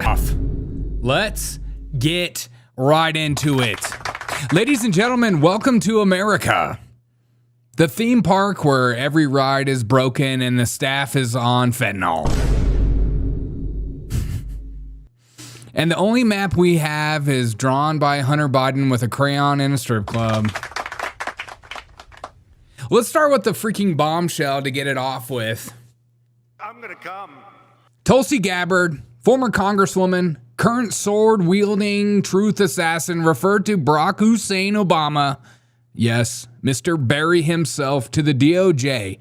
off. Let's get right into it. Ladies and gentlemen, welcome to America. The theme park where every ride is broken and the staff is on fentanyl. And the only map we have is drawn by Hunter Biden with a crayon in a strip club. Let's start with the freaking bombshell to get it off with. I'm gonna come. Tulsi Gabbard, former congresswoman, current sword-wielding truth assassin, referred to Barack Hussein Obama, yes, Mr. Barry himself, to the DOJ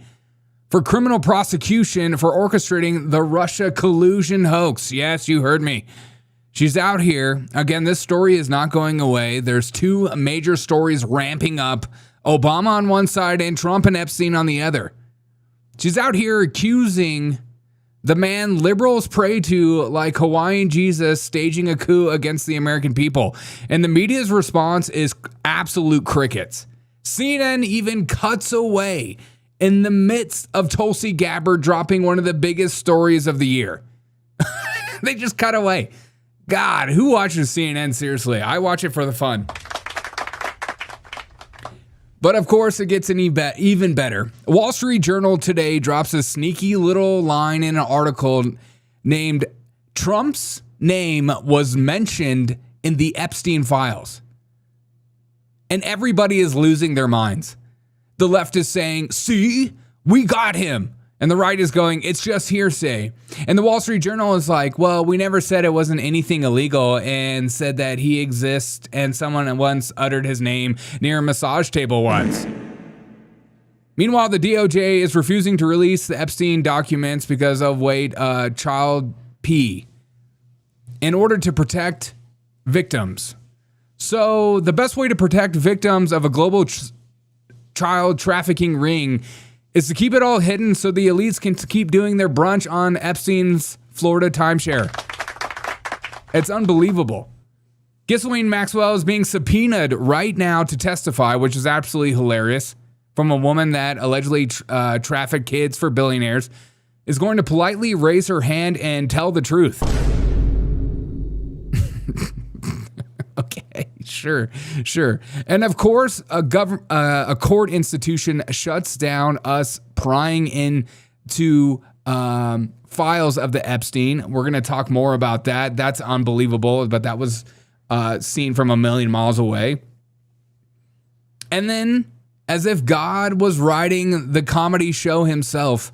for criminal prosecution for orchestrating the Russia collusion hoax. Yes, you heard me. She's out here. Again, this story is not going away. There's two major stories ramping up. Obama on one side and Trump and Epstein on the other. She's out here accusing the man liberals pray to like Hawaiian Jesus staging a coup against the American people. And the media's response is absolute crickets. CNN even cuts away in the midst of Tulsi Gabbard dropping one of the biggest stories of the year. They just cut away. God, who watches CNN? Seriously, I watch it for the fun. But of course, it gets even better. Wall Street Journal today drops a sneaky little line in an article named Trump's name was mentioned in the Epstein files. And everybody is losing their minds. The left is saying, see, we got him. And the right is going, it's just hearsay. And the Wall Street Journal is like, well, we never said it wasn't anything illegal and said that he exists and someone once uttered his name near a massage table once. Meanwhile, the DOJ is refusing to release the Epstein documents because of, child P in order to protect victims. So the best way to protect victims of a global child trafficking ring is to keep it all hidden so the elites can keep doing their brunch on Epstein's Florida timeshare. It's unbelievable. Ghislaine Maxwell is being subpoenaed right now to testify, which is absolutely hilarious, from a woman that allegedly trafficked kids for billionaires, is going to politely raise her hand and tell the truth. Okay, sure. And of course, a court institution shuts down us prying into files of the Epstein. We're going to talk more about that. That's unbelievable, but that was seen from a million miles away. And then, as if God was writing the comedy show himself,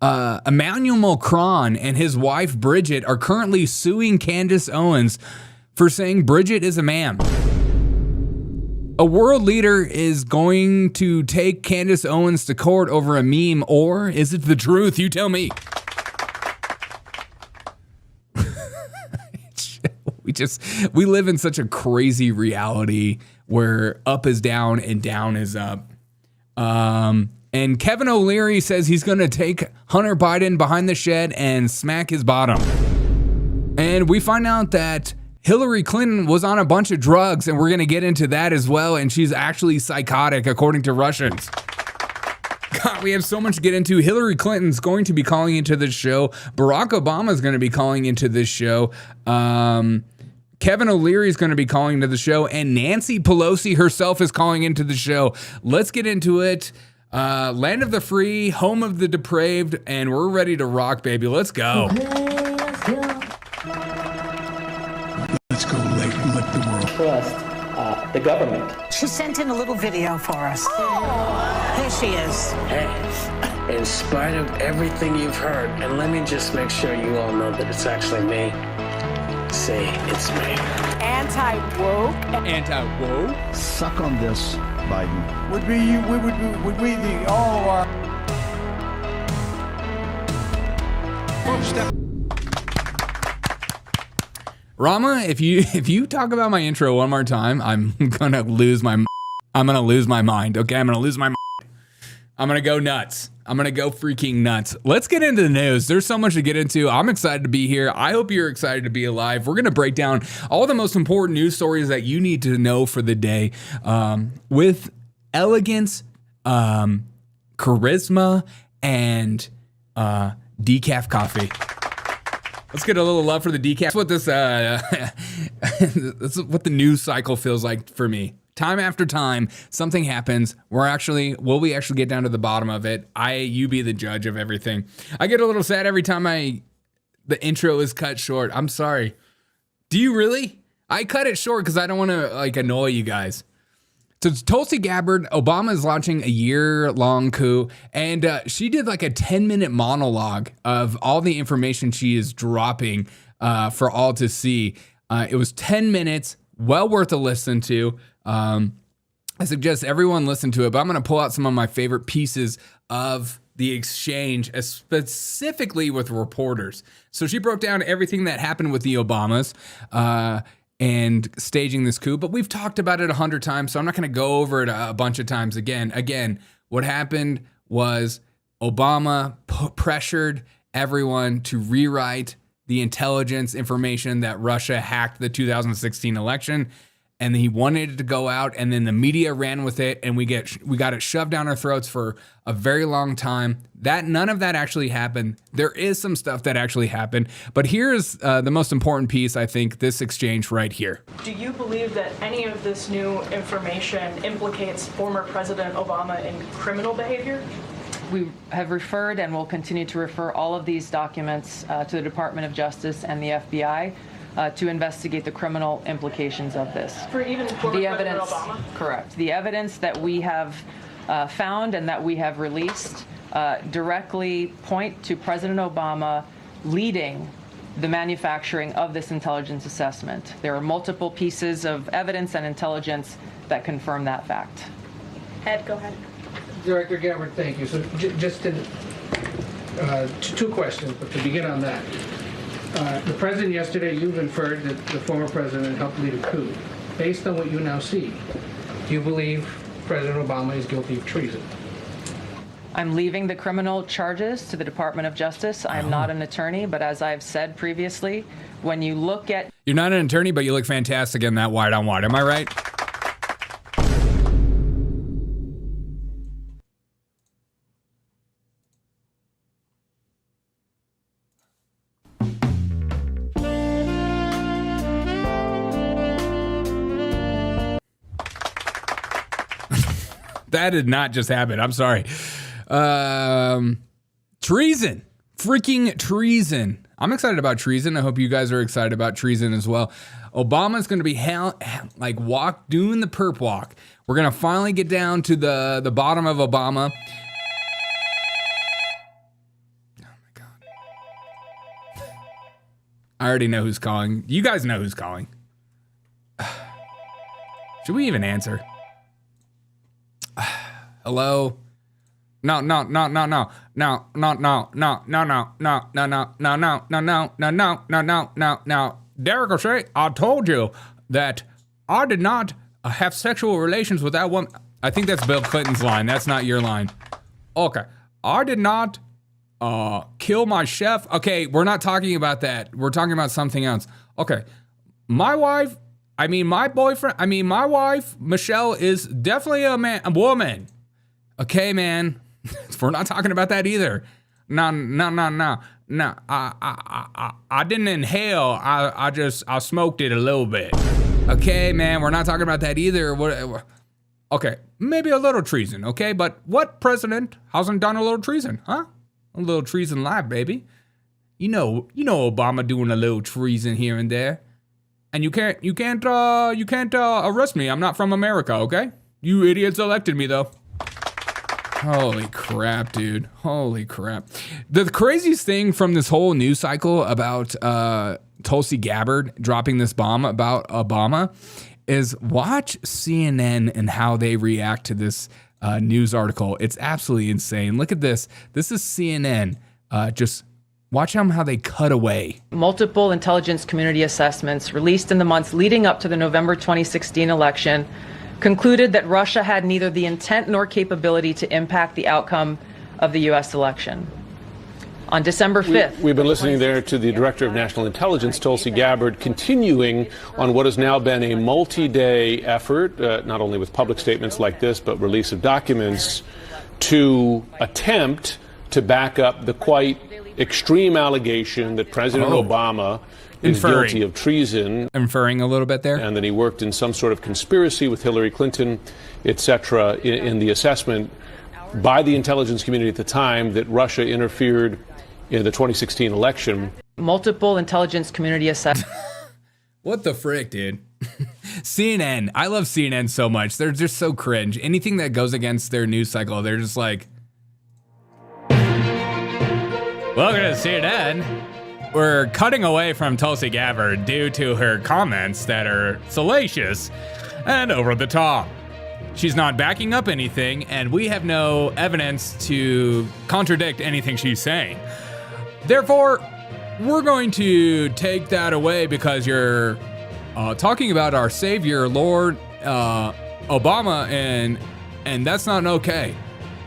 Emmanuel Macron and his wife Brigitte are currently suing Candace Owens for saying Brigitte is a man. A world leader is going to take Candace Owens to court over a meme, or is it the truth? You tell me. We live in such a crazy reality where up is down and down is up. And Kevin O'Leary says he's going to take Hunter Biden behind the shed and smack his bottom. And we find out that Hillary Clinton was on a bunch of drugs, and we're going to get into that as well, and she's actually psychotic, according to Russians. God, we have so much to get into. Hillary Clinton's going to be calling into this show. Barack Obama's going to be calling into this show. Kevin O'Leary is going to be calling into the show, and Nancy Pelosi herself is calling into the show. Let's get into it. Land of the free, home of the depraved, and we're ready to rock, baby. Let's go. Okay, let's go. Let's go let the world trust the government. She sent in a little video for us. Oh. Here she is. Hey, in spite of everything you've heard, and let me just make sure you all know that it's actually me. Say it's me. Anti-woke. Anti-woke? suck on this, Biden. Would we the all of our Rama, if you talk about my intro one more time, I'm gonna lose my mind. Okay, I'm gonna lose my mind. I'm gonna go nuts. I'm gonna go freaking nuts. Let's get into the news. There's so much to get into. I'm excited to be here. I hope you're excited to be alive. We're gonna break down all the most important news stories that you need to know for the day, with elegance, charisma, and decaf coffee. Let's get a little love for the decaf. That's what this, that's what the news cycle feels like for me. Time after time, something happens. Will we actually get down to the bottom of it? You be the judge of everything. I get a little sad every time the intro is cut short. I'm sorry. Do you really? I cut it short because I don't want to annoy you guys. So Tulsi Gabbard, Obama is launching a year-long coup, and she did a 10-minute monologue of all the information she is dropping for all to see. It was 10 minutes, well worth a listen to. I suggest everyone listen to it, but I'm going to pull out some of my favorite pieces of the exchange, specifically with reporters. So she broke down everything that happened with the Obamas, and staging this coup, but we've talked about it 100 times, so I'm not going to go over it a bunch of times again. Again, what happened was Obama pressured everyone to rewrite the intelligence information that Russia hacked the 2016 election, and he wanted it to go out, and then the media ran with it, and we got it shoved down our throats for a very long time. None of that actually happened. There is some stuff that actually happened, but here's the most important piece, I think, this exchange right here. Do you believe that any of this new information implicates former President Obama in criminal behavior? We have referred and will continue to refer all of these documents to the Department of Justice and the FBI to investigate the criminal implications of this. For even former President Obama? Correct. The evidence that we have found and that we have released directly point to President Obama leading the manufacturing of this intelligence assessment. There are multiple pieces of evidence and intelligence that confirm that fact. Ed, go ahead. Director Gabbard, thank you. So just two questions, but to begin on that. The president yesterday, you've inferred that the former president helped lead a coup. Based on what you now see, do you believe President Obama is guilty of treason? I'm leaving the criminal charges to the Department of Justice. I'm not an attorney, but as I've said previously, when you look at... You're not an attorney, but you look fantastic in that white on white. Am I right? That did not just happen. I'm sorry. Treason. Freaking treason. I'm excited about treason. I hope you guys are excited about treason as well. Obama's going to be doing the perp walk. We're going to finally get down to the bottom of Obama. Oh my God. I already know who's calling. You guys know who's calling. Should we even answer? Hello? No. Derek O'Shea, I told you that I did not have sexual relations with that woman. I think that's Bill Clinton's line. That's not your line. Okay. I did not kill my chef. Okay, we're not talking about that. We're talking about something else. Okay. My wife, Michelle, is definitely a woman. Okay, man. We're not talking about that either. No. I didn't inhale. I smoked it a little bit. Okay, man. We're not talking about that either. Okay, maybe a little treason. Okay, but what president hasn't done a little treason, huh? A little treason live, baby. You know Obama doing a little treason here and there. And you can't arrest me. I'm not from America, okay? You idiots elected me though. Holy crap, dude. Holy crap. The craziest thing from this whole news cycle about Tulsi Gabbard dropping this bomb about Obama is watch CNN and how they react to this news article. It's absolutely insane. Look at this. This is CNN. Just watch how they cut away. Multiple intelligence community assessments released in the months leading up to the November 2016 election concluded that Russia had neither the intent nor capability to impact the outcome of the U.S. election. On December 5th... We've been listening there to the Director of National Intelligence, Tulsi Gabbard, continuing on what has now been a multi-day effort, not only with public statements like this, but release of documents, to attempt to back up the quite extreme allegation that President Obama is guilty of treason. Inferring a little bit there. And that he worked in some sort of conspiracy with Hillary Clinton, etc., in the assessment by the intelligence community at the time that Russia interfered in the 2016 election. Multiple intelligence community assessments. What the frick, dude? CNN. I love CNN so much. They're just so cringe. Anything that goes against their news cycle, they're just like, welcome to CNN. We're cutting away from Tulsi Gabbard due to her comments that are salacious and over the top. She's not backing up anything, and we have no evidence to contradict anything she's saying. Therefore, we're going to take that away because you're talking about our savior, Lord Obama, and that's not okay.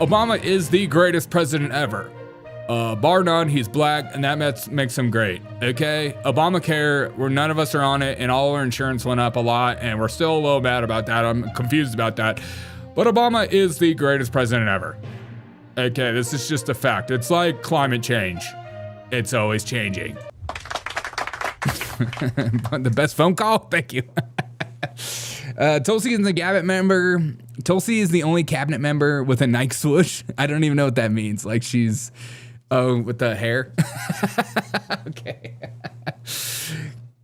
Obama is the greatest president ever. Bar none, he's black, and that makes him great, okay? Obamacare, where none of us are on it, and all our insurance went up a lot, and we're still a little mad about that. I'm confused about that. But Obama is the greatest president ever. Okay, this is just a fact. It's like climate change. It's always changing. The best phone call? Thank you. Tulsi is the cabinet member. Tulsi is the only cabinet member with a Nike swoosh. I don't even know what that means. Like she's, with the hair. Okay.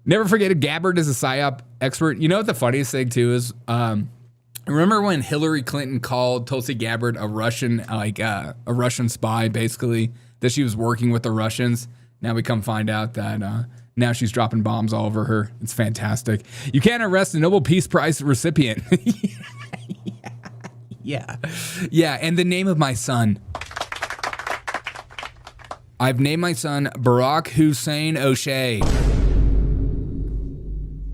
Never forget, Gabbard is a PSYOP expert. You know what the funniest thing too is? Remember when Hillary Clinton called Tulsi Gabbard a Russian, a Russian spy, basically, that she was working with the Russians? Now we come find out that now she's dropping bombs all over her. It's fantastic. You can't arrest a Nobel Peace Prize recipient. Yeah. And the name of my son. I've named my son Barack Hussein O'Shea.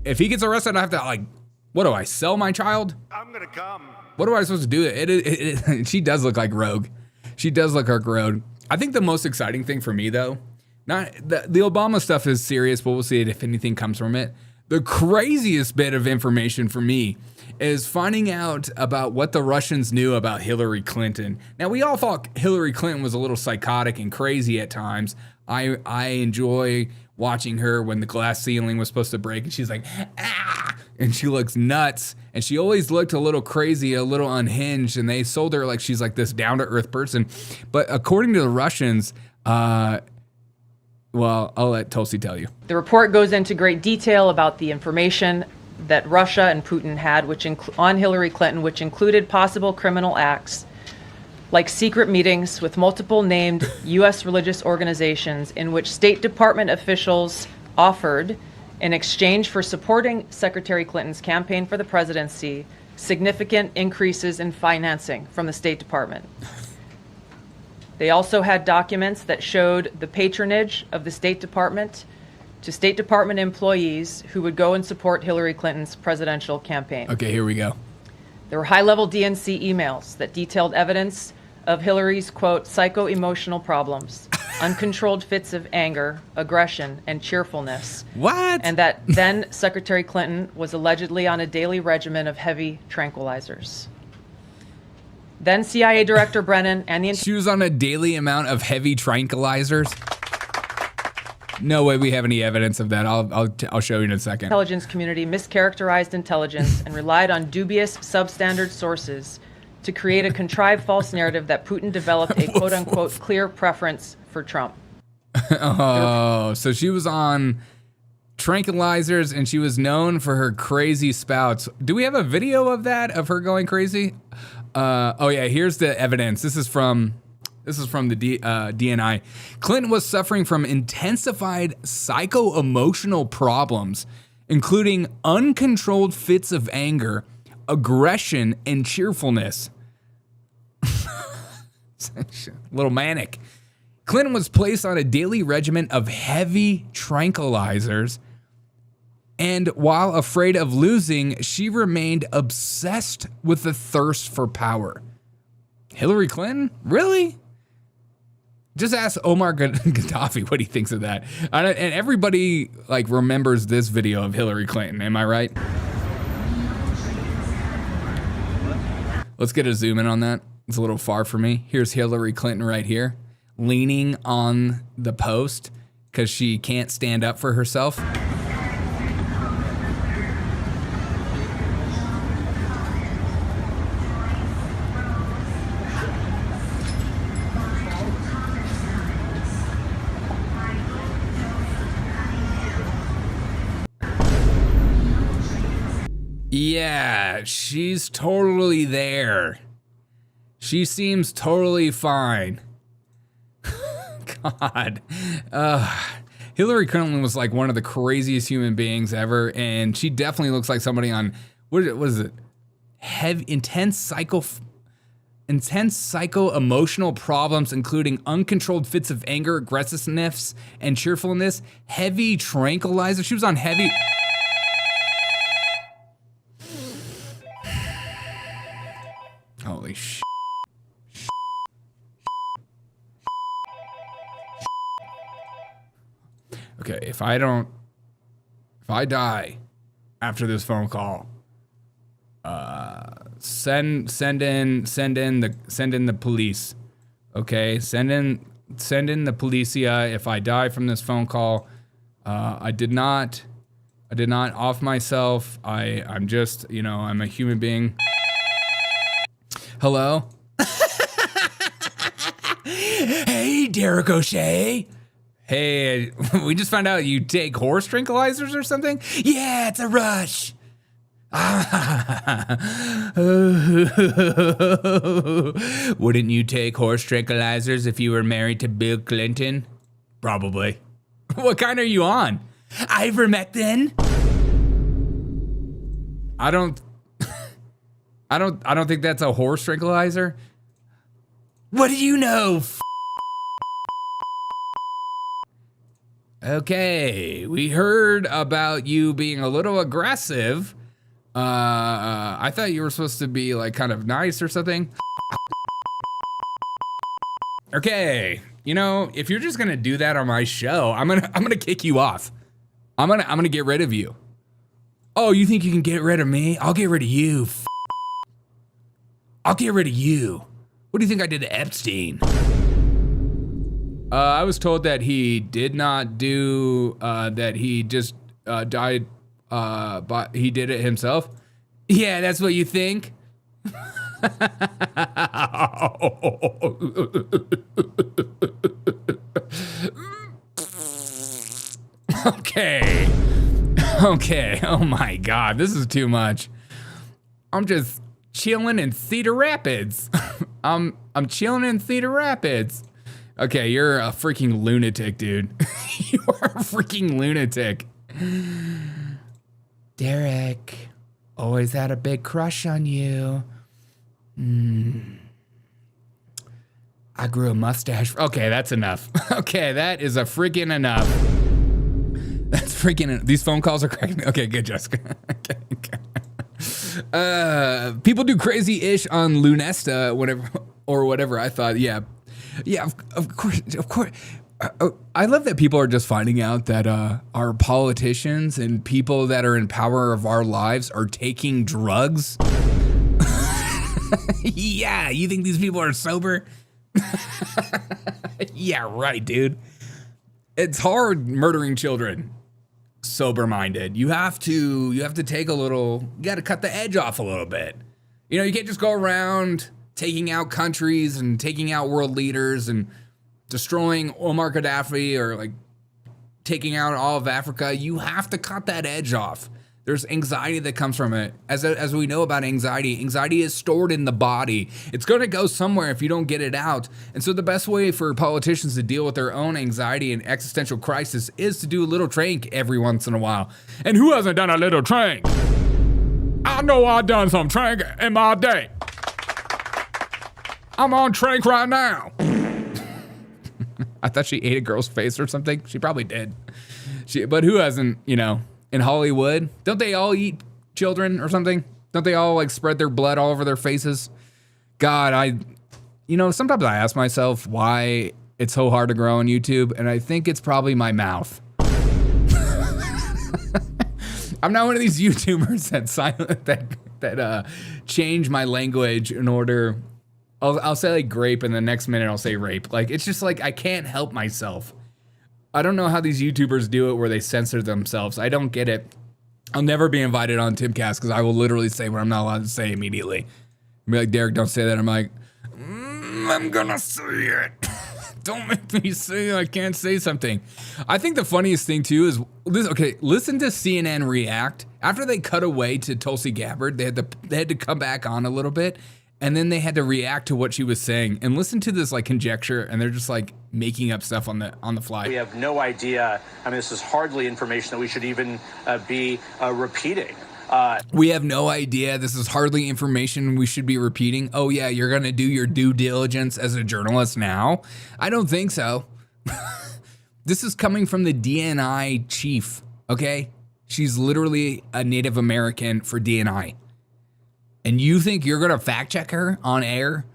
If he gets arrested, I have to, what do I, sell my child? I'm gonna come. What am I supposed to do? She does look like Rogue. She does look like Rogue. I think the most exciting thing for me, though, not the Obama stuff is serious, but we'll see if anything comes from it. The craziest bit of information for me is finding out about what the Russians knew about Hillary Clinton. Now, we all thought Hillary Clinton was a little psychotic and crazy at times. I enjoy watching her when the glass ceiling was supposed to break and she's like, ah, and she looks nuts. And she always looked a little crazy, a little unhinged, and they sold her like she's like this down-to-earth person. But according to the Russians, well, I'll let Tulsi tell you. The report goes into great detail about the information that Russia and Putin had on Hillary Clinton, which included possible criminal acts like secret meetings with multiple named U.S. religious organizations in which State Department officials offered, in exchange for supporting Secretary Clinton's campaign for the presidency, significant increases in financing from the State Department. They also had documents that showed the patronage of the State Department to State Department employees who would go and support Hillary Clinton's presidential campaign. Okay, here we go. There were high-level DNC emails that detailed evidence of Hillary's, quote, psycho-emotional problems, uncontrolled fits of anger, aggression, and cheerfulness. What? And that then Secretary Clinton was allegedly on a daily regimen of heavy tranquilizers. Then CIA Director Brennan and the... She was on a daily amount of heavy tranquilizers? No way we have any evidence of that. I'll show you in a second. Intelligence community mischaracterized intelligence and relied on dubious substandard sources to create a contrived false narrative that Putin developed a quote-unquote clear preference for Trump. Oh, so she was on tranquilizers and she was known for her crazy spouts. Do we have a video of that, of her going crazy? Oh yeah, here's the evidence. This is from the DNI. Clinton was suffering from intensified psycho-emotional problems, including uncontrolled fits of anger, aggression, and cheerfulness. A little manic. Clinton was placed on a daily regimen of heavy tranquilizers, and while afraid of losing, she remained obsessed with the thirst for power. Hillary Clinton? Really? Just ask Omar Gaddafi what he thinks of that. And everybody remembers this video of Hillary Clinton. Am I right? Let's get a zoom in on that. It's a little far for me. Here's Hillary Clinton right here. leaning on the post because she can't stand up for herself. Yeah, she's totally there. She seems totally fine. God. Hillary Clinton was like one of the craziest human beings ever, and she definitely looks like somebody on, what is it? Intense psycho-emotional problems, including uncontrolled fits of anger, aggressiveness, and cheerfulness, heavy tranquilizer. She was on heavy... Holy shit. Okay, if I die after this phone call, send in the police. Okay, send in the policia if I die from this phone call. I did not off myself. I'm just, I'm a human being. Hello? Hey, Derek O'Shea. Hey, we just found out you take horse tranquilizers or something? Yeah, it's a rush. Wouldn't you take horse tranquilizers if you were married to Bill Clinton? Probably. What kind are you on? Ivermectin? I don't think that's a horse tranquilizer. What do you know? Okay, we heard about you being a little aggressive. I thought you were supposed to be like kind of nice or something. Okay, if you're just gonna do that on my show, I'm gonna kick you off. I'm gonna get rid of you. Oh, you think you can get rid of me? I'll get rid of you. I'll get rid of you. What do you think I did to Epstein? I was told that he did not do, that he just died, but he did it himself. Yeah, that's what you think? Okay. Oh my God, this is too much. I'm just chilling in Cedar Rapids. I'm chilling in Cedar Rapids. Okay, you're a freaking lunatic, dude. You are a freaking lunatic. Derek, always had a big crush on you. I grew a mustache. Okay, that's enough. Okay, that is a freaking enough. That's freaking, these phone calls are cracking me. Okay, good, Jessica. Okay. People do crazy-ish on Lunesta, whatever. I thought, yeah, of course. I love that people are just finding out that our politicians and people that are in power of our lives are taking drugs. Yeah, you think these people are sober? Yeah, right, dude. It's hard murdering children sober-minded. You have to take a little, you got to cut the edge off a little bit. You can't just go around taking out countries and taking out world leaders and destroying Omar Gaddafi or like taking out all of Africa. You have to cut that edge off. There's anxiety that comes from it. As we know about anxiety is stored in the body. It's going to go somewhere if you don't get it out. And so the best way for politicians to deal with their own anxiety and existential crisis is to do a little trank every once in a while. And who hasn't done a little trank? I know I've done some trank in my day. I'm on trank right now. I thought she ate a girl's face or something. She probably did. But who hasn't, in Hollywood? Don't they all eat children or something? Don't they all like spread their blood all over their faces? God, sometimes I ask myself why it's so hard to grow on YouTube, and I think it's probably my mouth. I'm not one of these YouTubers that change my language in order I'll say like grape, and the next minute I'll say rape. Like, it's just like I can't help myself. I don't know how these YouTubers do it where they censor themselves. I don't get it. I'll never be invited on Timcast because I will literally say what I'm not allowed to say immediately. I'll be like, Derek, don't say that. I'm like, I'm gonna say it. Don't make me say I can't say something. I think the funniest thing too is this. Okay, listen to CNN react after they cut away to Tulsi Gabbard. They had to come back on a little bit, and then they had to react to what she was saying. And listen to this like conjecture, and they're just like making up stuff on the fly. We have no idea. I mean, this is hardly information that we should even be repeating. We have no idea. This is hardly information we should be repeating. Oh, yeah, you're going to do your due diligence as a journalist now? I don't think so. This is coming from the DNI chief, okay? She's literally a Native American for DNI. And you think you're going to fact check her on air?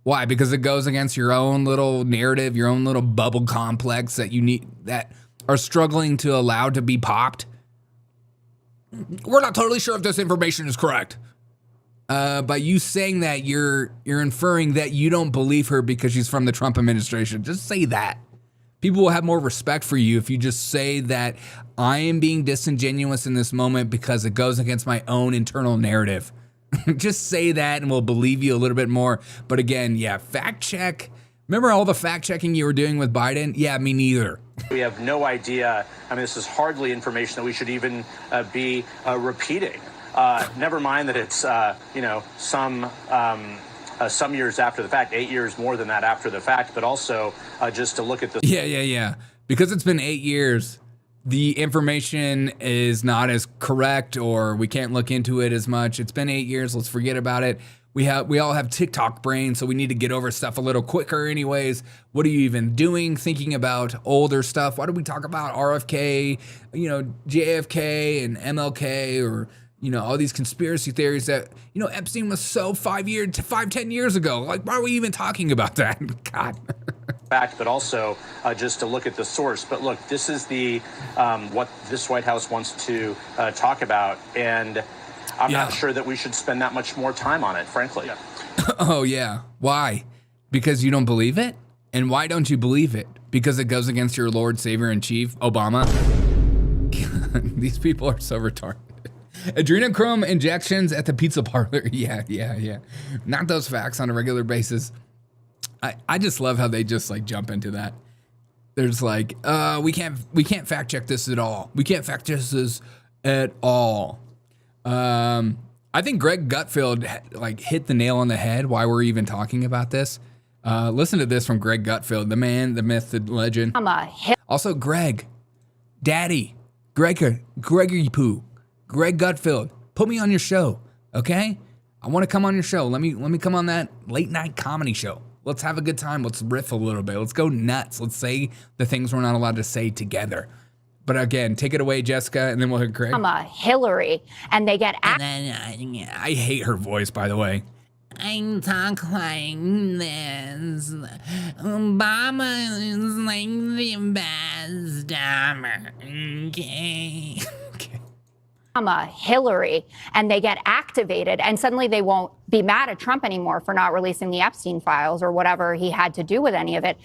Why? Because it goes against your own little narrative, your own little bubble complex that you need, that are struggling to allow to be popped? We're not totally sure if this information is correct. By you saying that, you're inferring that you don't believe her because she's from the Trump administration. Just say that. People will have more respect for you if you just say that I am being disingenuous in this moment because it goes against my own internal narrative. Just say that and we'll believe you a little bit more. But again, yeah, fact check. Remember all the fact checking you were doing with Biden? Yeah, me neither. We have no idea. I mean, this is hardly information that we should even be repeating. Never mind that it's, some years after the fact, 8 years more than that after the fact, but also just to look at this. Yeah. Because it's been 8 years, the information is not as correct, or we can't look into it as much. It's been 8 years. Let's forget about it. We all have TikTok brains, so we need to get over stuff a little quicker anyways. What are you even doing thinking about older stuff? Why do we talk about RFK, JFK and MLK, or, all these conspiracy theories that, Epstein was so 10 years ago. Like, why are we even talking about that? God. Fact, but also just to look at the source. But look, this is the what this White House wants to talk about, and I'm not sure that we should spend that much more time on it, frankly. Yeah. Oh, yeah. Why? Because you don't believe it? And why don't you believe it? Because it goes against your Lord, Savior, and Chief, Obama? These people are so retarded. Adrenochrome injections at the pizza parlor. Yeah. Not those facts on a regular basis. I just love how they just like jump into that. There's like, we can't fact check this at all. We can't fact check this at all. I think Greg Gutfeld hit the nail on the head why we're even talking about this. Listen to this from Greg Gutfeld, the man, the myth, the legend. Also, Greg, Daddy, Gregory Pooh, Greg Gutfeld, put me on your show, okay? I want to come on your show. Let me come on that late night comedy show. Let's have a good time. Let's riff a little bit. Let's go nuts. Let's say the things we're not allowed to say together. But again, take it away, Jessica, and then we'll hit Craig. I'm a Hillary, and they get. I hate her voice, by the way. I talk like this. Obama is like the best ever. Okay. I'm a Hillary, and they get activated, and suddenly they won't be mad at Trump anymore for not releasing the Epstein files or whatever he had to do with any of it.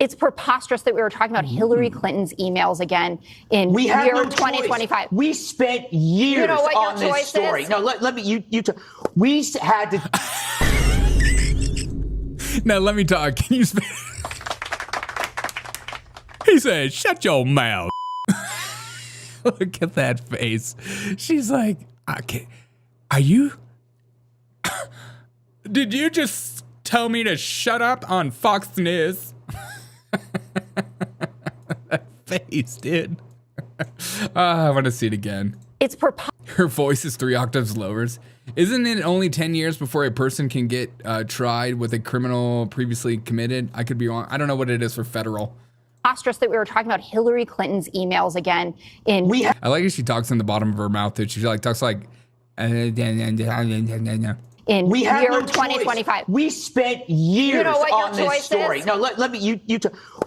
It's preposterous that we were talking about Hillary Clinton's emails again in year 2025. We spent years on this story. No, let me, we had to. Now let me talk. Can you speak? He said, shut your mouth. Look at that face. She's like, okay, are you? Did you just tell me to shut up on Fox News? That face, dude. I want to see it again. It's her voice is 3 octaves lower. Isn't it only 10 years before a person can get tried with a criminal previously committed? I could be wrong. I don't know what it is for federal. Preposterous that we were talking about Hillary Clinton's emails again in. I like how she talks in the bottom of her mouth. Too. She talks like. In year 2025. We spent years on this story. Is? No, let me,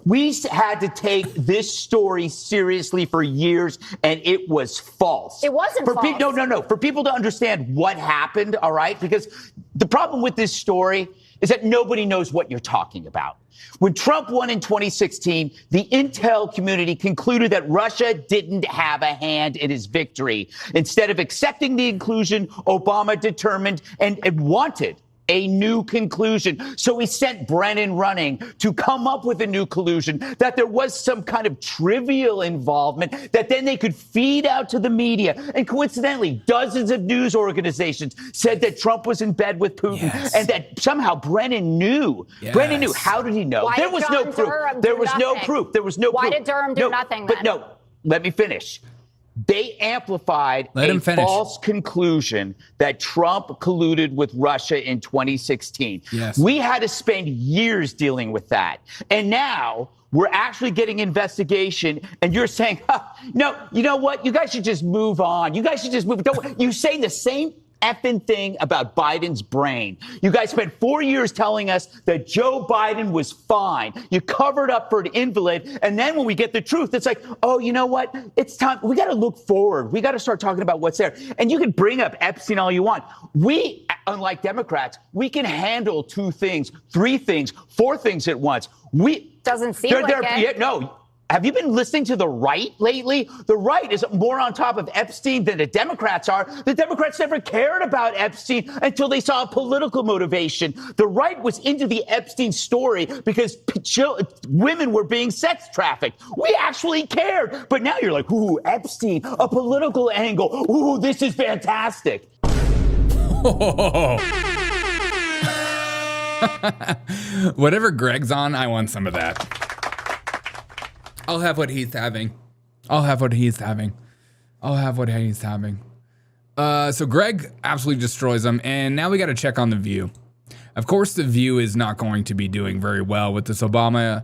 we had to take this story seriously for years, and it was false. It wasn't false. No. For people to understand what happened, all right? Because the problem with this story is that nobody knows what you're talking about. When Trump won in 2016, the intel community concluded that Russia didn't have a hand in his victory. Instead of accepting the inclusion, Obama determined and wanted a new conclusion. So he sent Brennan running to come up with a new collusion, that there was some kind of trivial involvement that then they could feed out to the media. And coincidentally, dozens of news organizations said that Trump was in bed with Putin and that somehow Brennan knew. Brennan knew. How did he know? Why There did was John no proof. Durham There do was no nothing? proof. There was no Why proof. did Durham do nothing But then? no, let me finish. They amplified Let him finish. false conclusion that Trump colluded with Russia in 2016. Yes. We had to spend years dealing with that. And now we're actually getting investigation, and you're saying, no, you know what? You guys should just move on. You guys should just move. You're saying the same effing thing about Biden's brain. You guys spent 4 years telling us that Joe Biden was fine. You covered up for an invalid. And then when we get the truth, it's like, oh, you know what? It's time. We got to look forward. We got to start talking about what's there. And you can bring up Epstein all you want. We, unlike Democrats, we can handle 2 things, 3 things, 4 things at once. Doesn't seem like it. Yeah, no. Have you been listening to the right lately? The right is more on top of Epstein than the Democrats are. The Democrats never cared about Epstein until they saw a political motivation. The right was into the Epstein story because women were being sex trafficked. We actually cared. But now you're like, ooh, Epstein, a political angle. Ooh, this is fantastic. Whatever Greg's on, I want some of that. I'll have what he's having. So Greg absolutely destroys him, and now we got to check on The View. Of course, The View is not going to be doing very well with this Obama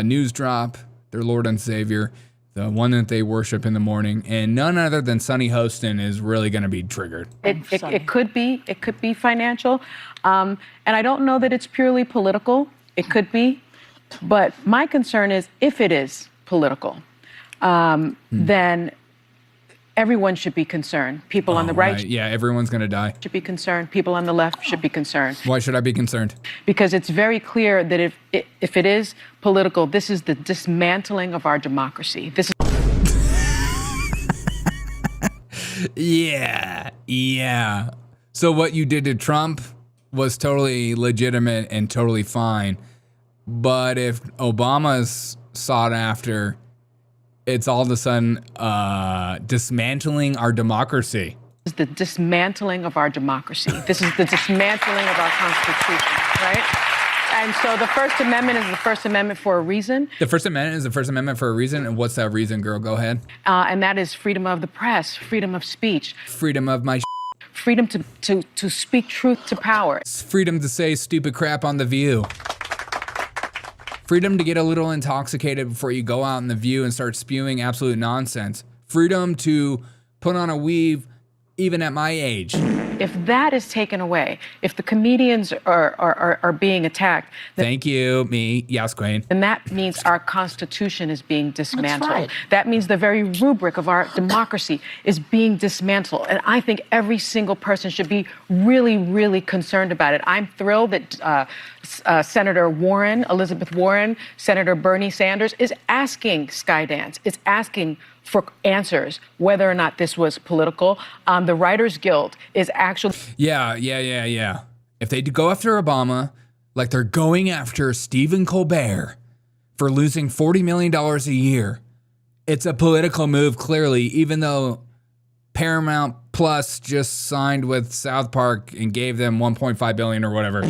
news drop, their Lord and Savior, the one that they worship in the morning, and none other than Sunny Hostin is really going to be triggered. It could be financial, and I don't know that it's purely political. It could be, but my concern is if it is political, then everyone should be concerned. People on the right, Yeah, everyone's going to die. Should be concerned. People on the left should be concerned. Why should I be concerned? Because it's very clear that if it is political, this is the dismantling of our democracy. This is Yeah. So what you did to Trump was totally legitimate and totally fine. But if Obama's sought after, it's all of a sudden dismantling our democracy. This is the dismantling of our democracy. This is the dismantling of our Constitution, right? And so the First Amendment is the First Amendment for a reason. The First Amendment is the First Amendment for a reason. And what's that reason, girl? Go ahead. And that is freedom of the press, freedom of speech. Freedom of my freedom to speak truth to power. Freedom to say stupid crap on The View. Freedom to get a little intoxicated before you go out in The View and start spewing absolute nonsense. Freedom to put on a weave even at my age. If that is taken away, if the comedians are being attacked, thank you, me, yes, Queen. Then that means our Constitution is being dismantled. That's right. That means the very rubric of our democracy is being dismantled. And I think every single person should be really, really concerned about it. I'm thrilled that Senator Warren, Elizabeth Warren, Senator Bernie Sanders is asking Skydance, is asking for answers, whether or not this was political. The Writers Guild is actually... Yeah. If they go after Obama, like they're going after Stephen Colbert for losing $40 million a year, it's a political move, clearly, even though Paramount Plus just signed with South Park and gave them $1.5 billion or whatever.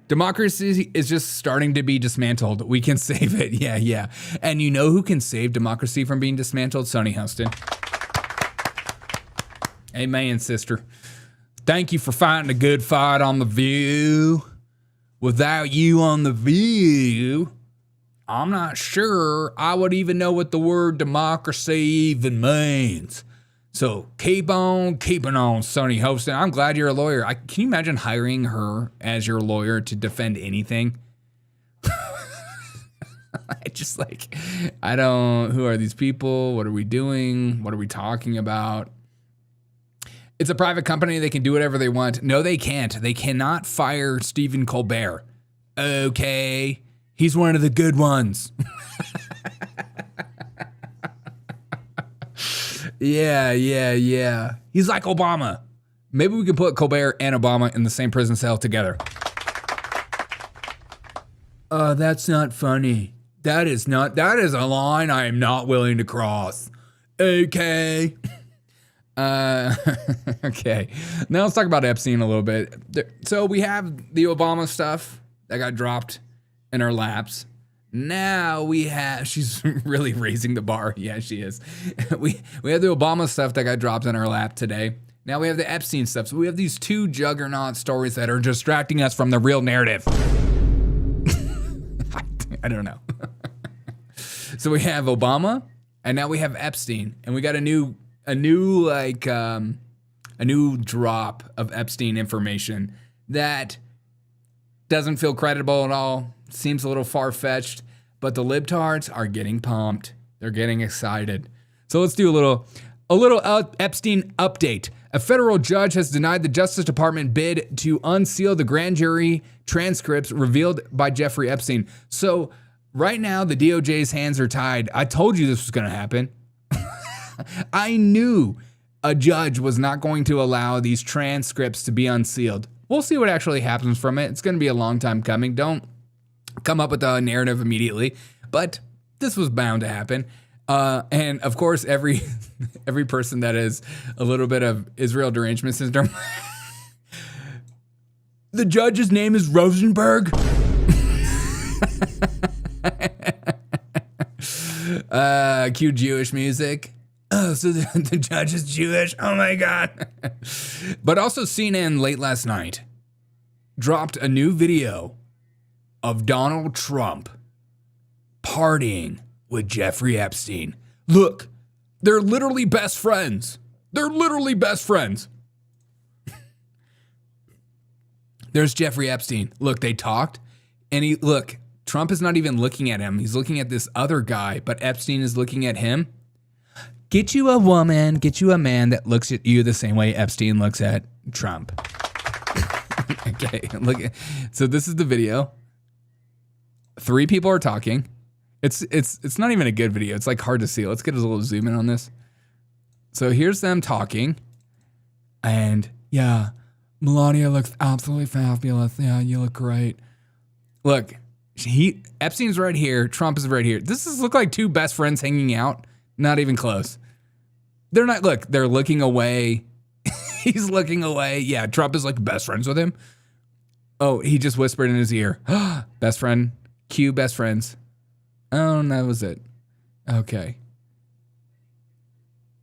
Democracy is just starting to be dismantled. We can save it. Yeah. And you know who can save democracy from being dismantled? Sunny Hostin. Amen, sister. Thank you for fighting a good fight on The View. Without you on The View, I'm not sure I would even know what the word democracy even means. So keep on keeping on, Sunny Hostin. I'm glad you're a lawyer. Can you imagine hiring her as your lawyer to defend anything? Who are these people? What are we doing? What are we talking about? It's a private company. They can do whatever they want. No, they can't. They cannot fire Stephen Colbert. Okay. He's one of the good ones. Yeah. He's like Obama. Maybe we can put Colbert and Obama in the same prison cell together. That's not funny. That is a line I am not willing to cross. Okay. Okay. Now let's talk about Epstein a little bit. So we have the Obama stuff that got dropped in our laps. Now we have, she's really raising the bar. Yeah, she is. We have the Obama stuff that got dropped in our lap today. Now we have the Epstein stuff. So we have these two juggernaut stories that are distracting us from the real narrative. I don't know. So we have Obama, and now we have Epstein, and we got a new drop of Epstein information that doesn't feel credible at all. Seems a little far-fetched, but the libtards are getting pumped. They're getting excited. So let's do a little Epstein update. A federal judge has denied the Justice Department bid to unseal the grand jury transcripts revealed by Jeffrey Epstein. So right now, the DOJ's hands are tied. I told you this was going to happen. I knew a judge was not going to allow these transcripts to be unsealed. We'll see what actually happens from it. It's going to be a long time coming. Don't come up with a narrative immediately, but this was bound to happen. And of course, every person that has a little bit of Israel derangement syndrome, the judge's name is Rosenberg. Cue Jewish music. Oh, so the judge is Jewish. Oh my God. But also CNN late last night dropped a new video of Donald Trump partying with Jeffrey Epstein. Look, they're literally best friends. There's Jeffrey Epstein. Look, they talked, and Trump is not even looking at him. He's looking at this other guy, but Epstein is looking at him. Get you a woman, get you a man that looks at you the same way Epstein looks at Trump. Okay, so this is the video. 3 people are talking. It's not even a good video. It's like hard to see. Let's get a little zoom in on this. So here's them talking. And yeah, Melania looks absolutely fabulous. Yeah, you look great. Look, Epstein's right here. Trump is right here. Look like 2 best friends hanging out. Not even close. They're not, look, they're looking away. He's looking away. Yeah, Trump is like best friends with him. Oh, he just whispered in his ear. Best friend. Cue best friends. Oh, and that was it. Okay.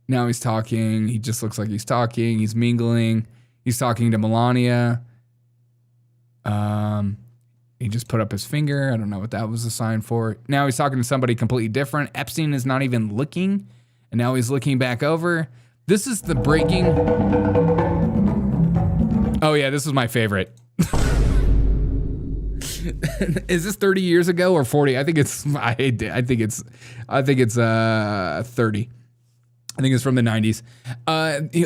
Now he's talking. He just looks like he's talking. He's mingling. He's talking to Melania. He just put up his finger. I don't know what that was a sign for. Now he's talking to somebody completely different. Epstein is not even looking. And now he's looking back over. This is the breaking. Oh yeah, this is my favorite. Is this 30 years ago or 40? I think it's 30. I think it's from the 90s.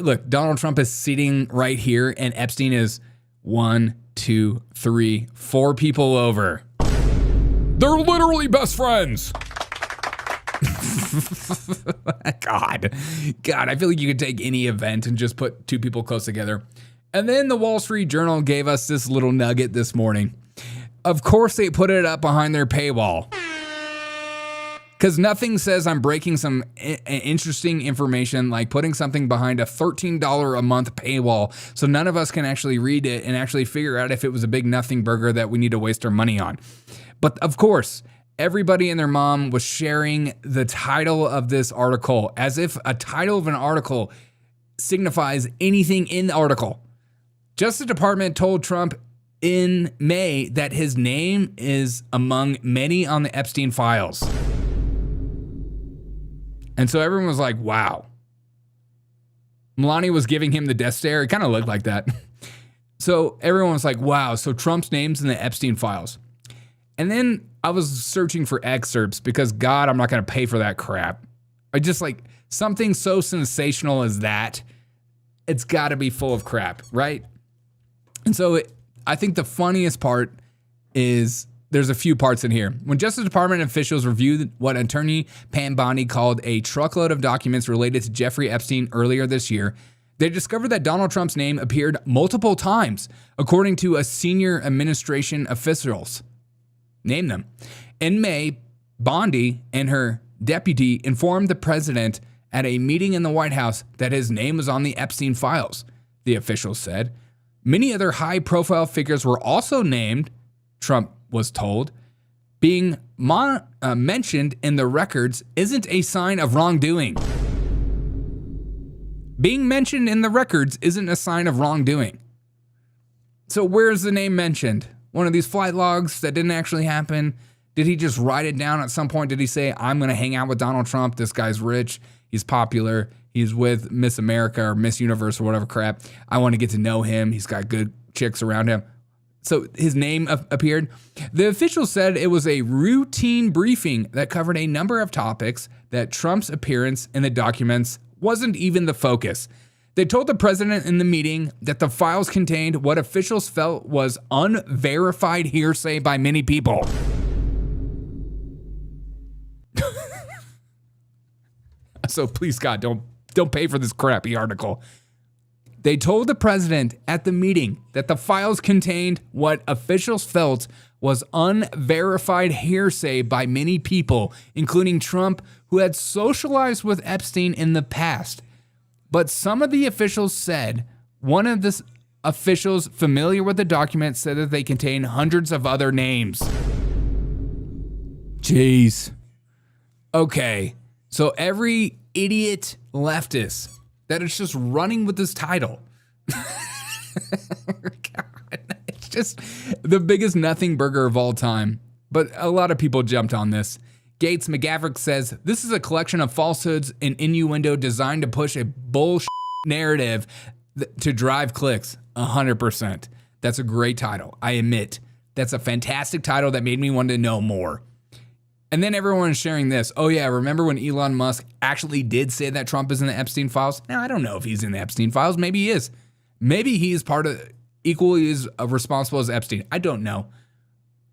Look, Donald Trump is sitting right here and Epstein is 1, 2, 3, 4 people over. They're literally best friends. God, I feel like you could take any event and just put 2 people close together. And then the Wall Street Journal gave us this little nugget this morning. Of course they put it up behind their paywall. Because nothing says I'm breaking some interesting information like putting something behind a $13 a month paywall so none of us can actually read it and actually figure out if it was a big nothing burger that we need to waste our money on. But of course, everybody and their mom was sharing the title of this article as if a title of an article signifies anything in the article. Justice Department told Trump in May that his name is among many on the Epstein files. And so everyone was like, wow. Melania was giving him the death stare. It kind of looked like that. So everyone was like, wow, so Trump's name's in the Epstein files. And then I was searching for excerpts because, God, I'm not going to pay for that crap. I just like something so sensational as that. it's got to be full of crap, right? And so I think the funniest part is there's a few parts in here. When Justice Department officials reviewed what attorney Pam Bondi called a truckload of documents related to Jeffrey Epstein earlier this year, they discovered that Donald Trump's name appeared multiple times, according to a senior administration officials. Name them. In May, Bondi and her deputy informed the president at a meeting in the White House that his name was on the Epstein files, the officials said. Many other high-profile figures were also named, Trump was told. Being mentioned in the records isn't a sign of wrongdoing. Being mentioned in the records isn't a sign of wrongdoing. So where's the name mentioned? One of these flight logs that didn't actually happen? Did he just write it down at some point? Did he say, I'm going to hang out with Donald Trump. This guy's rich. He's popular. He's with Miss America or Miss Universe or whatever crap. I want to get to know him. He's got good chicks around him. So his name appeared. The official said it was a routine briefing that covered a number of topics, that Trump's appearance in the documents wasn't even the focus. They told the president in the meeting that the files contained what officials felt was unverified hearsay by many people. So please, God, don't pay for this crappy article. They told the president at the meeting that the files contained what officials felt was unverified hearsay by many people, including Trump, who had socialized with Epstein in the past. But some of the officials said one of the officials familiar with the document said that they contain hundreds of other names. Jeez. Okay, so every idiot leftist that is just running with this title. God, it's just the biggest nothing burger of all time. But a lot of people jumped on this. Gates McGavrick says, this is a collection of falsehoods and innuendo designed to push a bullshit narrative to drive clicks. 100%. That's a great title. I admit. That's a fantastic title that made me want to know more. And then everyone is sharing this. Oh yeah, remember when Elon Musk actually did say that Trump is in the Epstein files? Now, I don't know if he's in the Epstein files. Maybe he is. Maybe he is part of, equally as responsible as Epstein. I don't know.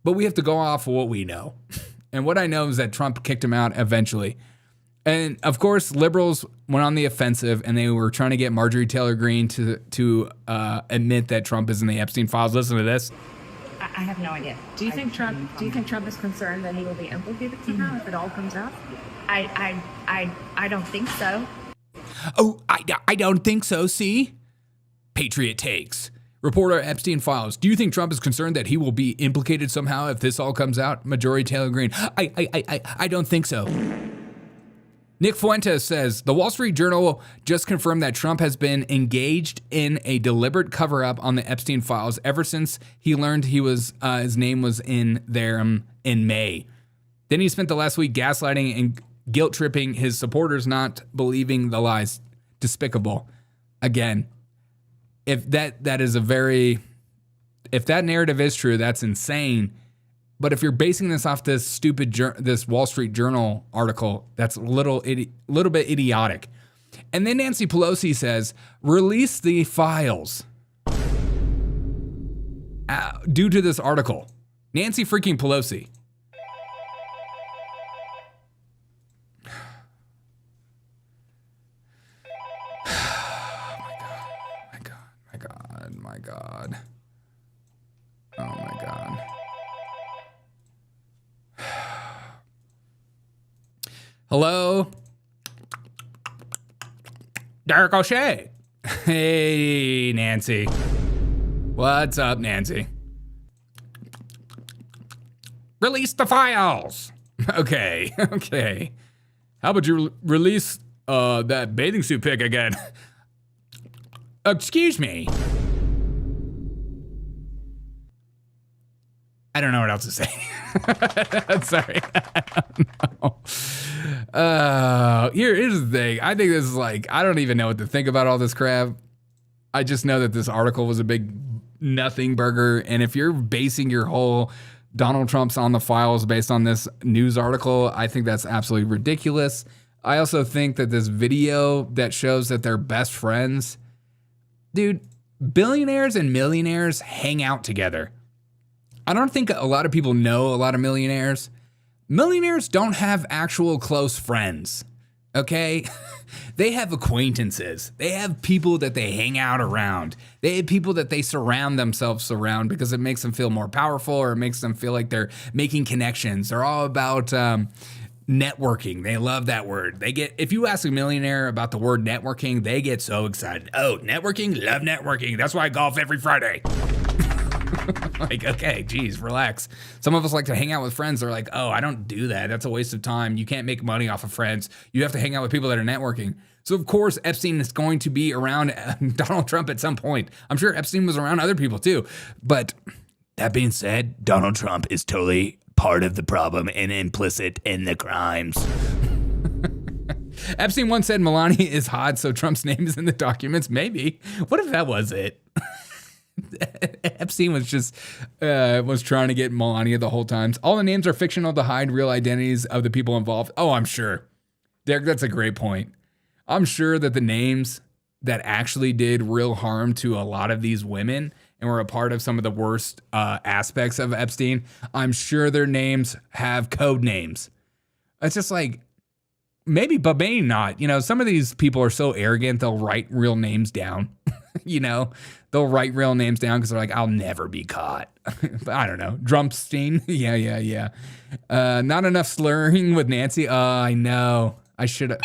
But we have to go off of what we know. And what I know is that Trump kicked him out eventually. And of course, liberals went on the offensive and they were trying to get Marjorie Taylor Greene to admit that Trump is in the Epstein files. Listen to this. I have no idea. Do you think Trump is concerned that he will be implicated somehow if it all comes out? I don't think so. Oh, I don't think so. See? Patriot takes. Reporter Epstein files. Do you think Trump is concerned that he will be implicated somehow if this all comes out? Marjorie Taylor Greene. I don't think so. Nick Fuentes says, the Wall Street Journal just confirmed that Trump has been engaged in a deliberate cover-up on the Epstein files ever since he learned his name was in there in May. Then he spent the last week gaslighting and guilt-tripping his supporters, not believing the lies. Despicable. Again, if that narrative is true, that's insane. But if you're basing this off this stupid this Wall Street Journal article, that's a little bit idiotic. And then Nancy Pelosi says, release the files due to this article. Nancy freaking Pelosi. My God. Oh my God. Hello? Derek O'Shea. Hey, Nancy. What's up, Nancy? Release the files. Okay. How about you release that bathing suit pic again? Excuse me. I don't know what else to say. Sorry. Here's the thing. I think this is I don't even know what to think about all this crap. I just know that this article was a big nothing burger. And if you're basing your whole Donald Trump's on the files based on this news article, I think that's absolutely ridiculous. I also think that this video that shows that they're best friends, dude, billionaires and millionaires hang out together. I don't think a lot of people know a lot of millionaires. Millionaires don't have actual close friends, okay? They have acquaintances. They have people that they hang out around. They have people that they surround themselves around because it makes them feel more powerful, or it makes them feel like they're making connections. They're all about networking. They love that word. If you ask a millionaire about the word networking, they get so excited. Oh, networking? Love networking. That's why I golf every Friday. Like, okay, geez, relax. Some of us like to hang out with friends. They're like, oh, I don't do that. That's a waste of time. You can't make money off of friends. You have to hang out with people that are networking. So, of course, Epstein is going to be around Donald Trump at some point. I'm sure Epstein was around other people too. But that being said, Donald Trump is totally part of the problem and implicit in the crimes. Epstein once said Melania is hot, so Trump's name is in the documents. Maybe. What if that was it? Epstein was just was trying to get Melania the whole time. All the names are fictional to hide real identities of the people involved. Oh, I'm sure. That's a great point. I'm sure that the names that actually did real harm to a lot of these women and were a part of some of the worst aspects of Epstein, I'm sure their names have code names. It's just like, maybe, but maybe not. You know, some of these people are so arrogant, they'll write real names down. You know, they'll write real names down because they're like, I'll never be caught. I don't know. Drumpstein. Yeah. Not enough slurring with Nancy. Oh, I know. I should have.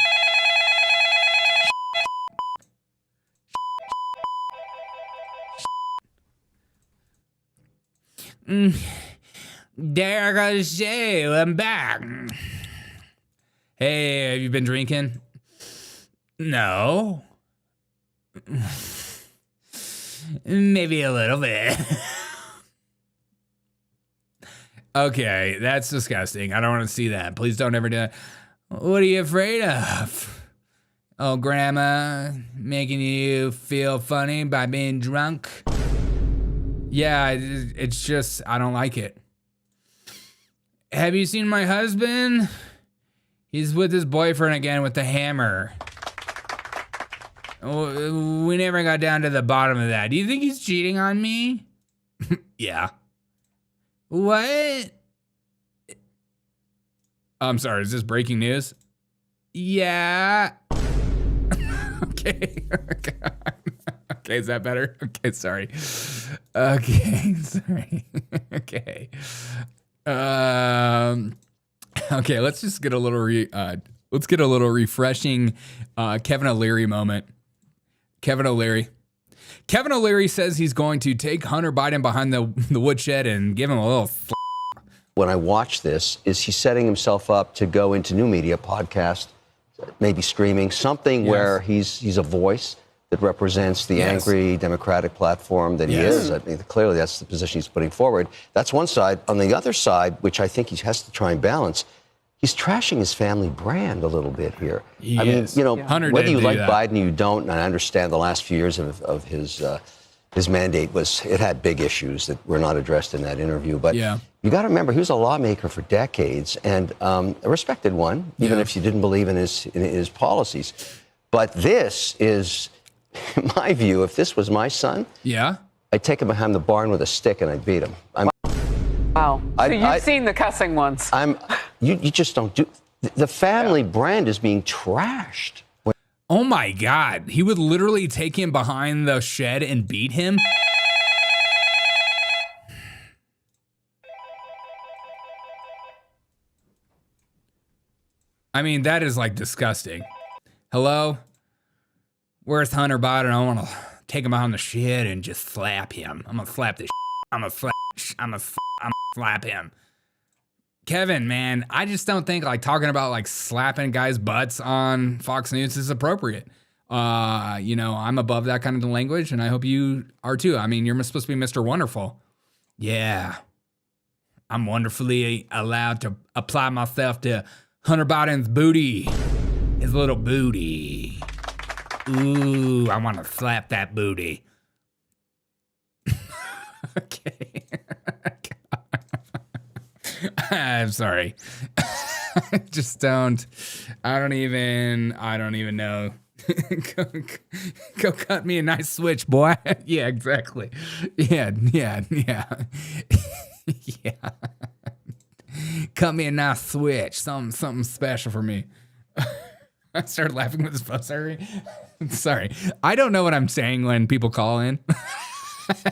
There goes Sue. I'm back. Hey, have you been drinking? No. Maybe a little bit. Okay, that's disgusting. I don't want to see that. Please don't ever do that. What are you afraid of? Oh, grandma making you feel funny by being drunk? Yeah, it's just, I don't like it. Have you seen my husband? He's with his boyfriend again with the hammer. We never got down to the bottom of that. Do you think he's cheating on me? Yeah. What? I'm sorry, is this breaking news? Yeah. Okay. Okay, is that better? Okay, sorry. Okay, sorry. Okay. Okay, let's just get a little refreshing Kevin O'Leary moment. Kevin O'Leary says he's going to take Hunter Biden behind the woodshed and give him a little. When I watch this, is he setting himself up to go into new media, podcast, maybe streaming, something where he's a voice that represents the angry Democratic platform that he is? I mean, clearly that's the position he's putting forward. That's one side. On the other side, which I think he has to try and balance, he's trashing his family brand a little bit here. I mean, you know, whether you like Biden or you don't, and I understand the last few years of his mandate it had big issues that were not addressed in that interview. But you got to remember, he was a lawmaker for decades and a respected one, even if you didn't believe in his policies. But this is, in my view, if this was my son, I'd take him behind the barn with a stick and I'd beat him. Wow. So you've seen the cussing ones. You just don't do. The family brand is being trashed. Oh my God. He would literally take him behind the shed and beat him? I mean, that is like disgusting. Hello? Where's Hunter Biden? I want to take him behind the shed and just slap him. I'm going to slap this. I'm going to slap him. Kevin, man, I just don't think like talking about like slapping guys' butts on Fox News is appropriate. You know, I'm above that kind of language, and I hope you are too. I mean, you're supposed to be Mr. Wonderful. Yeah. I'm wonderfully allowed to apply myself to Hunter Biden's booty. His little booty. Ooh, I want to slap that booty. Okay. I'm sorry. I don't even know. Go cut me a nice switch, boy. Yeah, exactly. Yeah. Yeah. Cut me a nice switch. Something special for me. I started laughing with this phone. Sorry. I don't know what I'm saying when people call in.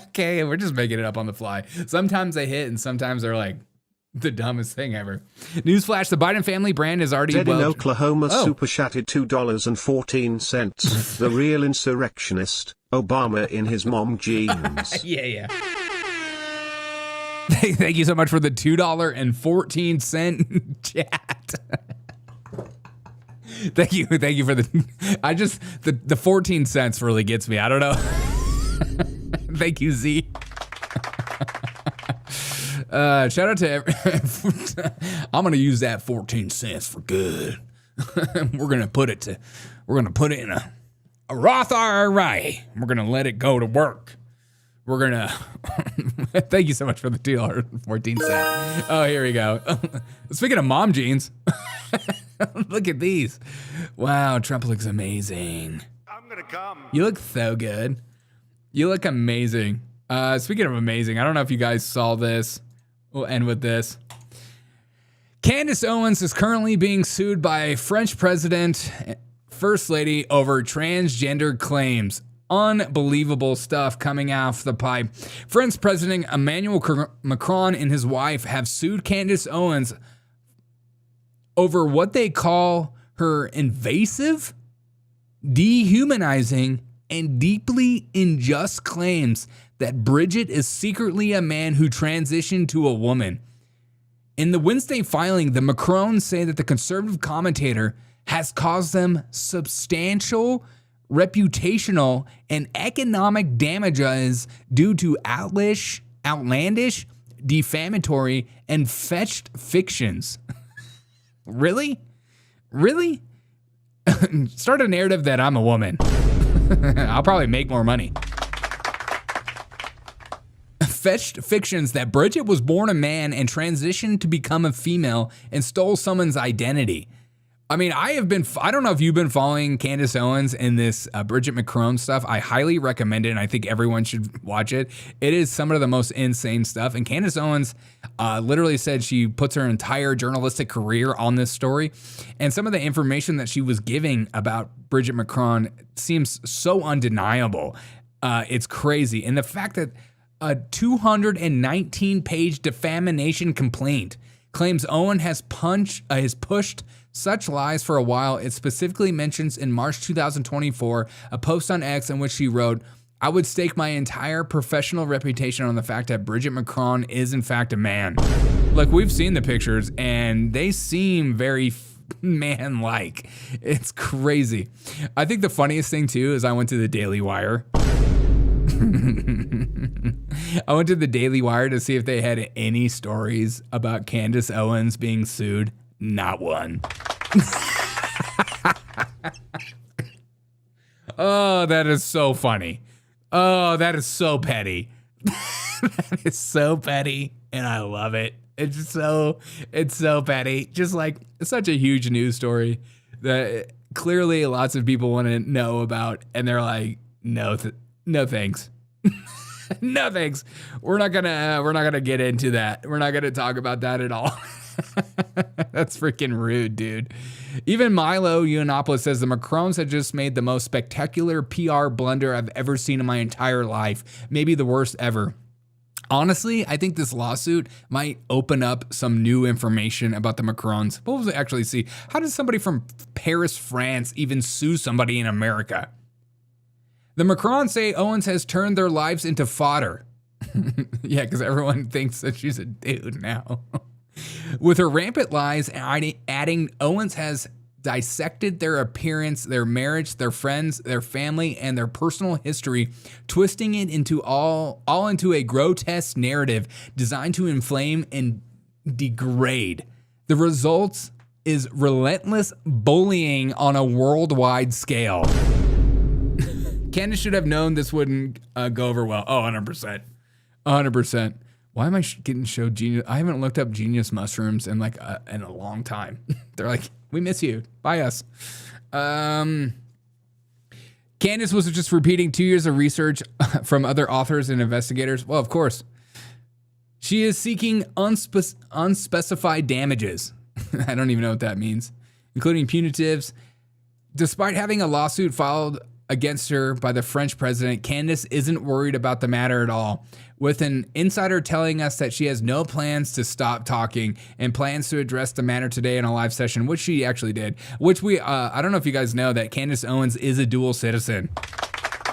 Okay, we're just making it up on the fly. Sometimes they hit and sometimes they're like the dumbest thing ever. Newsflash, the Biden family brand is already Dead in Oklahoma super chatted $2.14. The real insurrectionist, Obama in his mom jeans. Yeah. Thank you so much for the $2.14 chat. Thank you for the 14 cents really gets me. I don't know. Thank you, Z. Shout out to I'm gonna use that 14 cents for good. We're gonna put it in a Roth IRA. We're gonna let it go to work. We're gonna thank you so much for the $2.14. Oh, here we go. Speaking of mom jeans, look at these. Wow, Trump looks amazing. I'm gonna come. You look so good. You look amazing. Speaking of amazing, I don't know if you guys saw this. We'll end with this. Candace Owens is currently being sued by French President, First Lady, over transgender claims. Unbelievable stuff coming off the pipe. French President Emmanuel Macron and his wife have sued Candace Owens over what they call her invasive, dehumanizing, and deeply unjust claims that Brigitte is secretly a man who transitioned to a woman. In the Wednesday filing, the Macrons say that the conservative commentator has caused them substantial reputational and economic damages due to outlandish, defamatory, and fetched fictions. Really? Start a narrative that I'm a woman. I'll probably make more money. Fetched fictions that Brigitte was born a man and transitioned to become a female and stole someone's identity. I mean, I don't know if you've been following Candace Owens in this Brigitte Macron stuff. I highly recommend it, and I think everyone should watch it. It is some of the most insane stuff. And Candace Owens literally said she puts her entire journalistic career on this story. And some of the information that she was giving about Brigitte Macron seems so undeniable. It's crazy. And the fact that a 219-page defamation complaint claims Owen has pushed such lies for a while. It specifically mentions in March 2024 a post on X in which she wrote, "I would stake my entire professional reputation on the fact that Brigitte Macron is in fact a man." Look, we've seen the pictures and they seem very man-like. It's crazy. I think the funniest thing too is I went to the Daily Wire. I went to the Daily Wire to see if they had any stories about Candace Owens being sued. Not one. Oh, that is so funny. Oh, that is so petty. That is so petty, and I love it. It's so petty. Just like, it's such a huge news story that clearly lots of people want to know about, and they're like, no thanks. No thanks. We're not gonna get into that. We're not gonna talk about that at all. That's freaking rude, dude. Even Milo Yiannopoulos says the Macrons had just made the most spectacular PR blunder I've ever seen in my entire life. Maybe the worst ever. Honestly, I think this lawsuit might open up some new information about the Macrons. What was it actually see? How does somebody from Paris, France even sue somebody in America? The Macrons say Owens has turned their lives into fodder. Yeah, because everyone thinks that she's a dude now. With her rampant lies, adding Owens has dissected their appearance, their marriage, their friends, their family, and their personal history, twisting it into all into a grotesque narrative designed to inflame and degrade. The result is relentless bullying on a worldwide scale. Candace should have known this wouldn't go over well. Oh, 100%. 100%. Why am I getting showed Genius? I haven't looked up Genius mushrooms in like in a long time. They're like, we miss you. Buy us. Candace was just repeating 2 years of research from other authors and investigators. Well, of course. She is seeking unspecified damages. I don't even know what that means, including punitives. Despite having a lawsuit filed against her by the French president, Candace isn't worried about the matter at all, with an insider telling us that she has no plans to stop talking and plans to address the matter today in a live session, which she actually did, which I don't know if you guys know that Candace Owens is a dual citizen.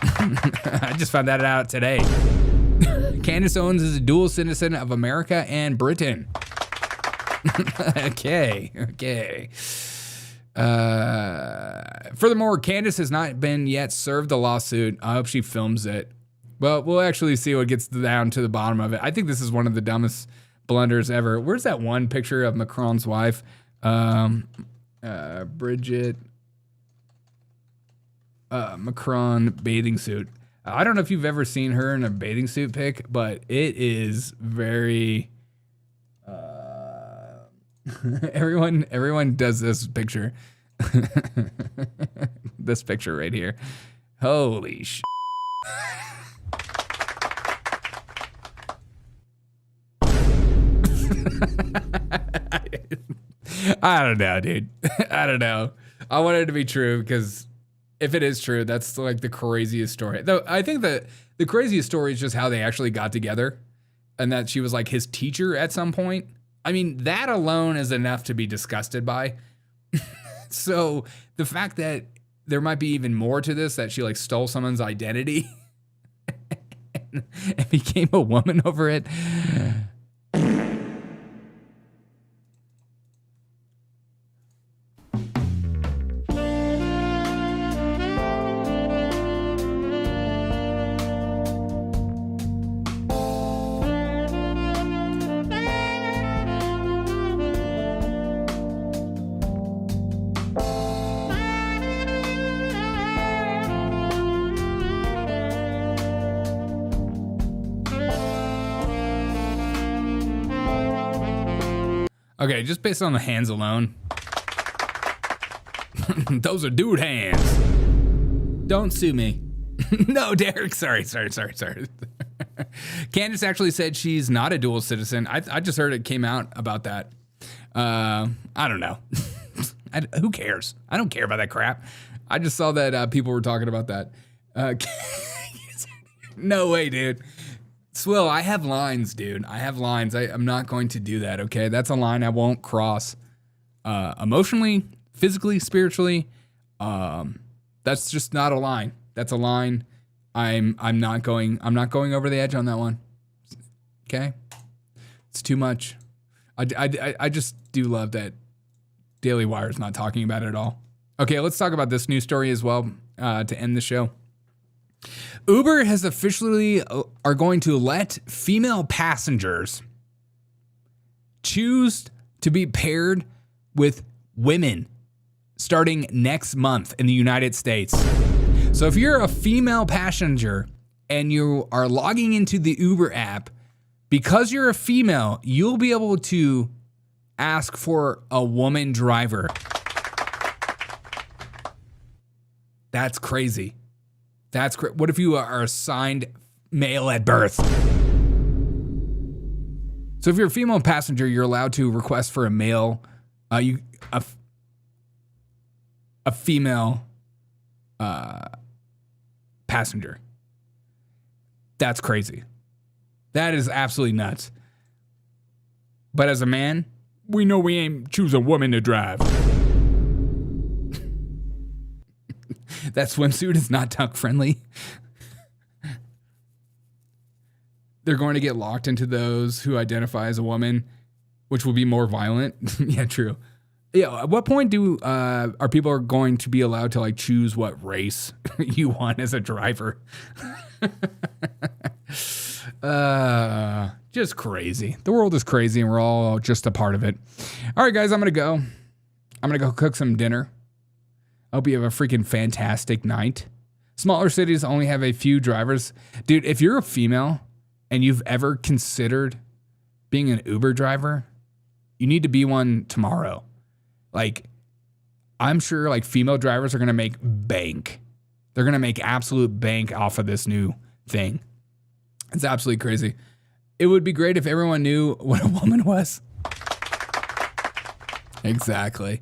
I just found that out today. Candace Owens is a dual citizen of America and Britain. Okay. Furthermore, Candace has not been yet served the lawsuit. I hope she films it. Well, we'll actually see what gets down to the bottom of it. I think this is one of the dumbest blunders ever. Where's that one picture of Macron's wife? Brigitte. Macron bathing suit. I don't know if you've ever seen her in a bathing suit pic, but it is very... everyone does this picture. This picture right here. Holy sh! I don't know, dude. I don't know. I want it to be true because if it is true, that's like the craziest story. Though I think that the craziest story is just how they actually got together and that she was like his teacher at some point. I mean, that alone is enough to be disgusted by. So the fact that there might be even more to this, that she like stole someone's identity and became a woman over it. Okay, just based on the hands alone. Those are dude hands. Don't sue me. No, Derek, sorry. Candace actually said she's not a dual citizen. I just heard it came out about that. I don't know. Who cares? I don't care about that crap. I just saw that people were talking about that. No way, dude. Swill, I have lines, dude. I have lines. I'm not going to do that, okay? That's a line I won't cross. Emotionally, physically, spiritually. That's just not a line. That's a line. I'm not going over the edge on that one. Okay? It's too much. I just do love that Daily Wire's not talking about it at all. Okay, let's talk about this news story as well to end the show. Uber has officially are going to let female passengers choose to be paired with women starting next month in the United States. So if you're a female passenger and you are logging into the Uber app, because you're a female, you'll be able to ask for a woman driver. That's crazy. What if you are assigned male at birth? So if you're a female passenger, you're allowed to request for a male, a female passenger. That's crazy. That is absolutely nuts. But as a man, we know we ain't choose a woman to drive. That swimsuit is not tuck friendly. They're going to get locked into those who identify as a woman, which will be more violent. Yeah, true. Yeah, at what point are people going to be allowed to like choose what race you want as a driver? Just crazy. The world is crazy and we're all just a part of it. All right, guys, I'm going to go cook some dinner. I hope you have a freaking fantastic night. Smaller cities only have a few drivers. Dude, if you're a female and you've ever considered being an Uber driver, you need to be one tomorrow. Like, I'm sure like female drivers are going to make bank. They're going to make absolute bank off of this new thing. It's absolutely crazy. It would be great if everyone knew what a woman was. Exactly.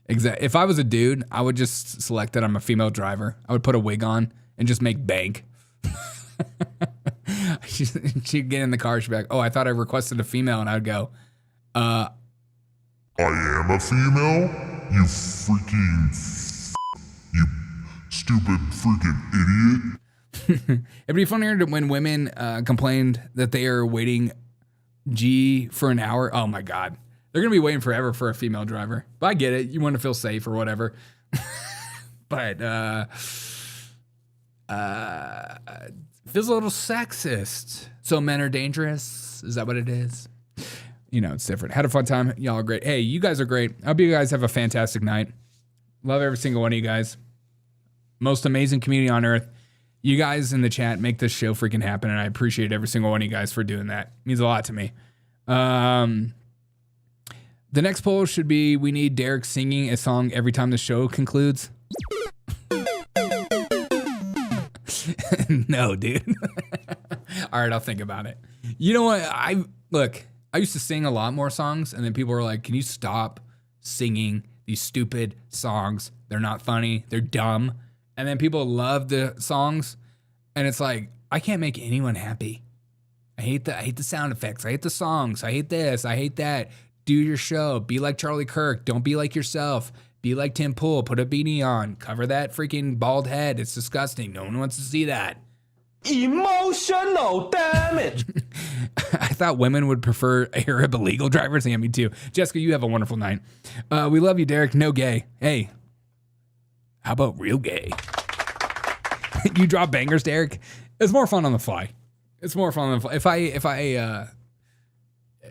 If I was a dude, I would just select that I'm a female driver. I would put a wig on and just make bank. She'd get in the car. She'd be like, oh, I thought I requested a female. And I would go, I am a female? You stupid freaking idiot. It'd be funnier when women complained that they are waiting G for an hour. Oh my God. They're going to be waiting forever for a female driver. But I get it. You want to feel safe or whatever. But feels a little sexist. So men are dangerous. Is that what it is? You know, it's different. Had a fun time. Y'all are great. Hey, you guys are great. I hope you guys have a fantastic night. Love every single one of you guys. Most amazing community on earth. You guys in the chat make this show freaking happen, and I appreciate every single one of you guys for doing that. It means a lot to me. The next poll should be, we need Derek singing a song every time the show concludes. No, dude. All right, I'll think about it. You know what? I used to sing a lot more songs, and then people were like, can you stop singing these stupid songs? They're not funny. They're dumb. And then people love the songs, and it's like, I can't make anyone happy. I hate the sound effects. I hate the songs. I hate this. I hate that. Do your show. Be like Charlie Kirk. Don't be like yourself. Be like Tim Pool. Put a beanie on. Cover that freaking bald head. It's disgusting. No one wants to see that. Emotional damage. I thought women would prefer Arab illegal drivers. Yeah, me too. Jessica, you have a wonderful night. We love you, Derek. No gay. Hey, how about real gay? You drop bangers, Derek. It's more fun on the fly. It's more fun on the fly.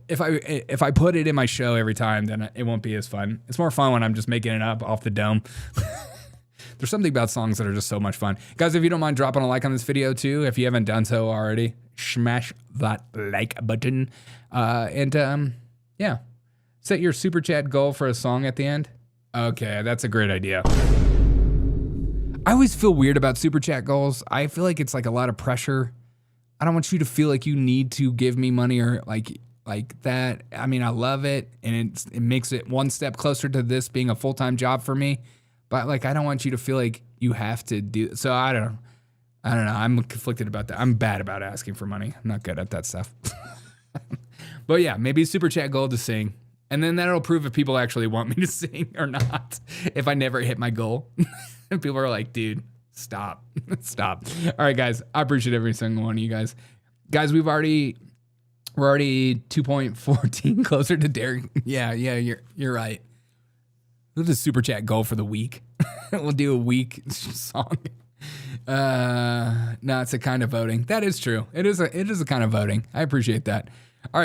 If I put it in my show every time, then it won't be as fun. It's more fun when I'm just making it up off the dome. There's something about songs that are just so much fun. Guys, if you don't mind dropping a like on this video too, if you haven't done so already, smash that like button. Yeah. Set your super chat goal for a song at the end. Okay, that's a great idea. I always feel weird about super chat goals. I feel like it's like a lot of pressure. I don't want you to feel like you need to give me money or like that. I mean, I love it, and it makes it one step closer to this being a full-time job for me. But like, I don't want you to feel like you have to do. So I don't know. I'm conflicted about that. I'm bad about asking for money. I'm not good at that stuff. But yeah, maybe super chat goal to sing, and then that'll prove if people actually want me to sing or not. If I never hit my goal, and people are like, "Dude, stop, stop." All right, guys, I appreciate every single one of you guys. Guys, we're already 2.14 closer to Derek. Yeah, you're right. We'll just super chat goal for the week. We'll do a week song. No, it's a kind of voting. That is true. It is a kind of voting. I appreciate that. All right, guys.